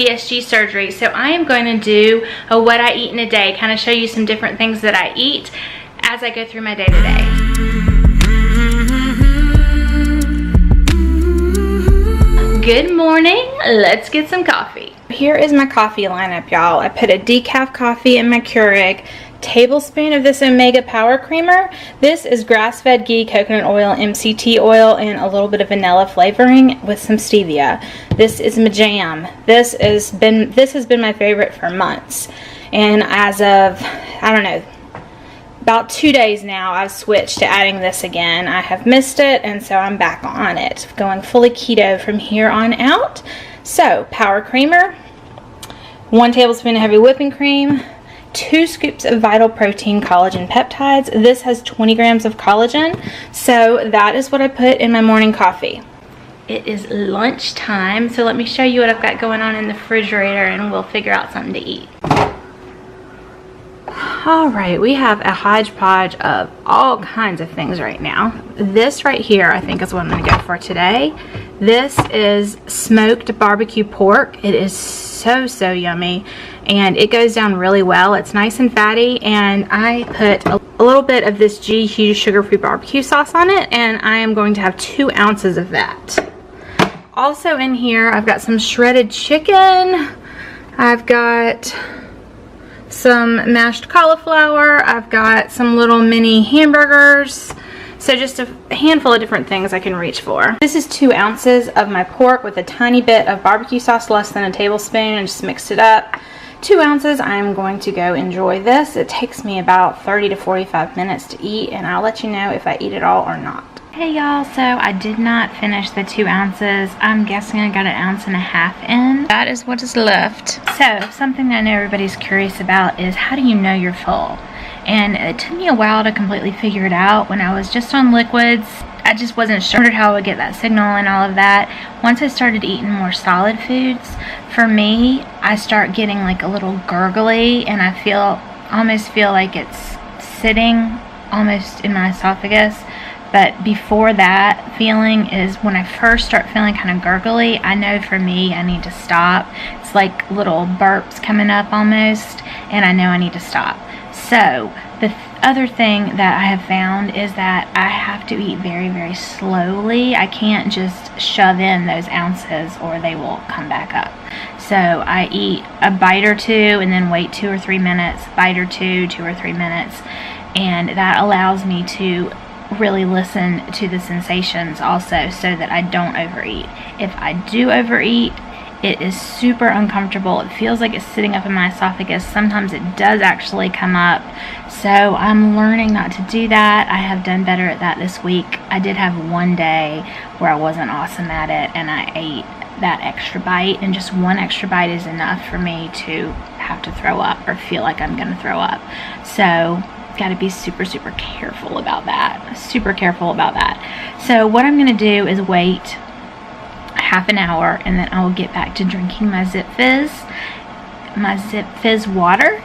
VSG surgery. So I am going to do a what I eat in a day, kind of show you some different things that I eat as I go through my day to day. Good morning, let's get some coffee. Here is my coffee lineup, y'all. I put a decaf coffee in my Keurig, tablespoon of this Omega Power Creamer. This is grass-fed ghee, coconut oil, MCT oil, and a little bit of vanilla flavoring with some stevia. This is my jam. This has been my favorite for months. And as of, I don't know, about 2 days now, I've switched to adding this again. I have missed it, and so I'm back on it, going fully keto from here on out. So, Power Creamer, 1 tablespoon of heavy whipping cream, 2 scoops of Vital Protein Collagen Peptides. This has 20 grams of collagen, so that is what I put in my morning coffee. It is lunchtime, so let me show you what I've got going on in the refrigerator and we'll figure out something to eat. Alright, we have a hodgepodge of all kinds of things right now. This right here I think is what I'm going to go for today. This is smoked barbecue pork. It is so yummy and it goes down really well. It's nice and fatty, and I put a little bit of this G sugar-free barbecue sauce on it, and I am going to have 2 ounces of that. Also in here I've got some shredded chicken. I've got some mashed cauliflower. I've got some little mini hamburgers. So just a handful of different things I can reach for. This is 2 ounces of my pork with a tiny bit of barbecue sauce, less than a tablespoon, and just mixed it up. 2 ounces. I'm going to go enjoy this. It takes me about 30 to 45 minutes to eat, and I'll let you know if I eat it all or not. Hey y'all, so I did not finish the 2 ounces. I'm guessing I got 1.5 ounces in. That is what is left. So something I know everybody's curious about is, how do you know you're full? And it took me a while to completely figure it out. When I was just on liquids, I just wasn't sure how I would get that signal and all of that. Once I started eating more solid foods, for me, I start getting like a little gurgly, and I almost feel like it's sitting almost in my esophagus. But before that feeling is when I first start feeling kind of gurgly, I know for me I need to stop. It's like little burps coming up almost, and I know I need to stop. So the other thing that I have found is that I have to eat very slowly. I can't just shove in those ounces or they will come back up. So I eat a bite or 2 and then wait 2 or 3 minutes, bite or 2, 2 or 3 minutes, and that allows me to really listen to the sensations also, so that I don't overeat. If I do overeat, it is super uncomfortable. It feels like it's sitting up in my esophagus. Sometimes it does actually come up. So I'm learning not to do that. I have done better at that this week. I did have 1 day where I wasn't awesome at it, and I ate that extra bite, and just 1 extra bite is enough for me to have to throw up or feel like I'm going to throw up. So got to be super careful about that. Super careful about that. So what I'm going to do is wait half an hour, and then I will get back to drinking my Zip Fizz water.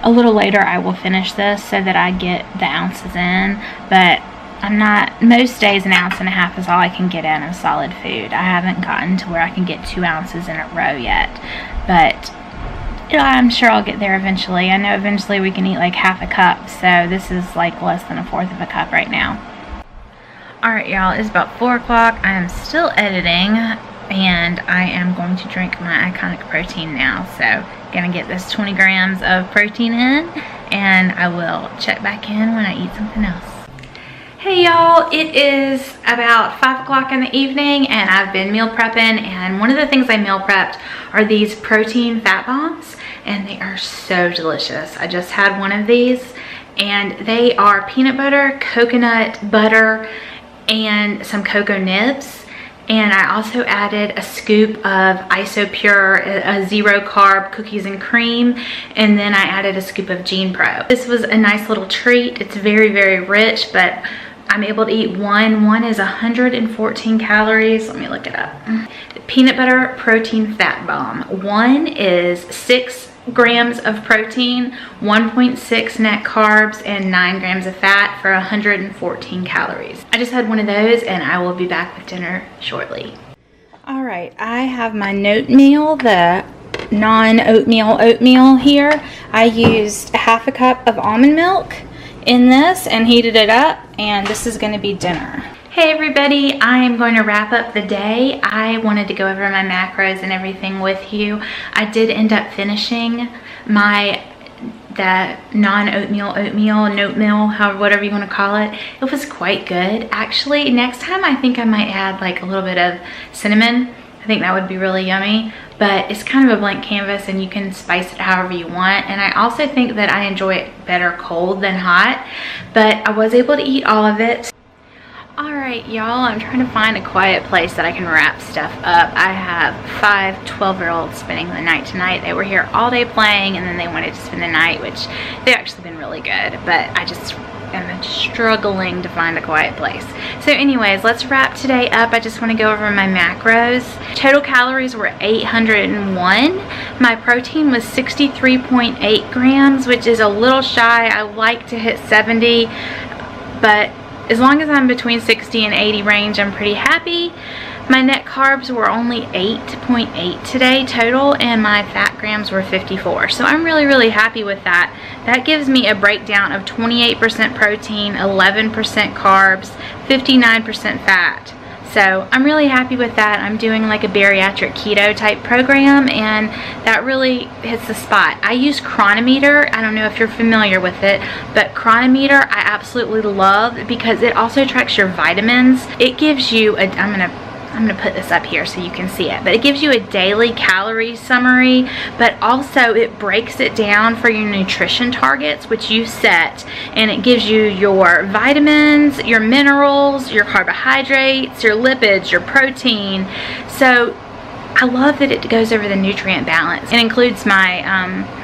A little later I will finish this so that I get the ounces in, but most days 1.5 ounces is all I can get in of solid food. I haven't gotten to where I can get 2 ounces in a row yet, but I'm sure I'll get there eventually. I know eventually we can eat like half a cup, so this is like less than 1/4 of a cup right now. Alright y'all, it's about 4 o'clock. I am still editing, and I am going to drink my Iconic protein now. So gonna get this 20 grams of protein in, and I will check back in when I eat something else. Hey y'all, it is about 5 o'clock in the evening, and I've been meal prepping, and one of the things I meal prepped are these protein fat bombs, and they are so delicious. I just had one of these, and they are peanut butter, coconut butter, and some cocoa nibs. And I also added a scoop of Isopure, a 0-carb cookies and cream, and then I added a scoop of Gene Pro. This was a nice little treat. It's very rich, but I'm able to eat one. One is 114 calories. Let me look it up. The peanut butter protein fat bomb. One is 6 grams of protein, 1.6 net carbs, and 9 grams of fat for 114 calories. I just had one of those, and I will be back with dinner shortly. Alright, I have my oatmeal, the non-oatmeal oatmeal here. I used half a cup of almond milk in this and heated it up, and this is going to be dinner. Hey everybody, I am going to wrap up the day. I wanted to go over my macros and everything with you. I did end up finishing that non-oatmeal oatmeal, whatever you want to call it. It was quite good. Actually, next time I think I might add like a little bit of cinnamon. I think that would be really yummy, but it's kind of a blank canvas and you can spice it however you want. And I also think that I enjoy it better cold than hot, but I was able to eat all of it. Alright y'all, I'm trying to find a quiet place that I can wrap stuff up. I have 5 12-year-olds spending the night tonight. They were here all day playing and then they wanted to spend the night, which they've actually been really good, but I just am struggling to find a quiet place. So anyways, let's wrap today up. I just want to go over my macros. Total calories were 801. My protein was 63.8 grams, which is a little shy. I like to hit 70, but as long as I'm between 60 and 80 range, I'm pretty happy. My net carbs were only 8.8 today total, and my fat grams were 54. So I'm really happy with that. That gives me a breakdown of 28% protein, 11% carbs, 59% fat. So I'm really happy with that. I'm doing like a bariatric keto type program, and that really hits the spot. I use Chronometer. I don't know if you're familiar with it, but Chronometer I absolutely love because it also tracks your vitamins. It gives you a, I'm gonna put this up here so you can see it, but it gives you a daily calorie summary, but also it breaks it down for your nutrition targets, which you set, and it gives you your vitamins, your minerals, your carbohydrates, your lipids, your protein. So I love that it goes over the nutrient balance. It includes my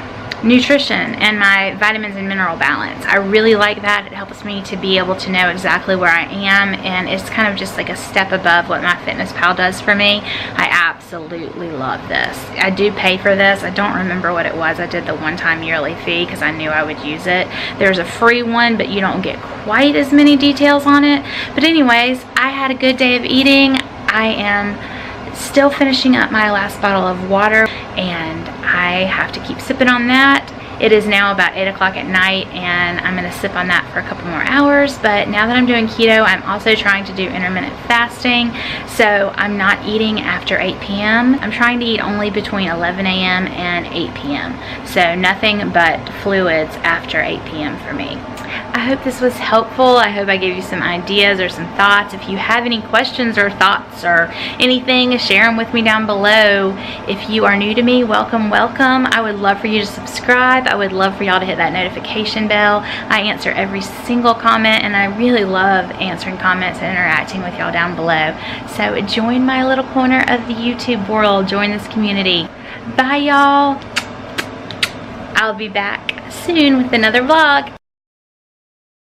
nutrition and my vitamins and mineral balance. I really like that. It helps me to be able to know exactly where I am, and it's kind of just like a step above what MyFitnessPal does for me. I absolutely love this. I do pay for this. I don't remember what it was. I did the one-time yearly fee because I knew I would use it. There's a free one, but you don't get quite as many details on it. But anyways, I had a good day of eating. I am still finishing up my last bottle of water, and I have to keep sipping on that. It is now about 8 o'clock at night, and I'm going to sip on that for a couple more hours. But now that I'm doing keto, I'm also trying to do intermittent fasting, so I'm not eating after 8 p.m. I'm trying to eat only between 11 a.m. and 8 p.m. So nothing but fluids after 8 p.m. for me. I hope this was helpful. I hope I gave you some ideas or some thoughts. If you have any questions or thoughts or anything, share them with me down below. If you are new to me, welcome. I would love for you to subscribe. I would love for y'all to hit that notification bell. I answer every single comment, and I really love answering comments and interacting with y'all down below. So join my little corner of the YouTube world. Join this community. Bye, y'all. I'll be back soon with another vlog.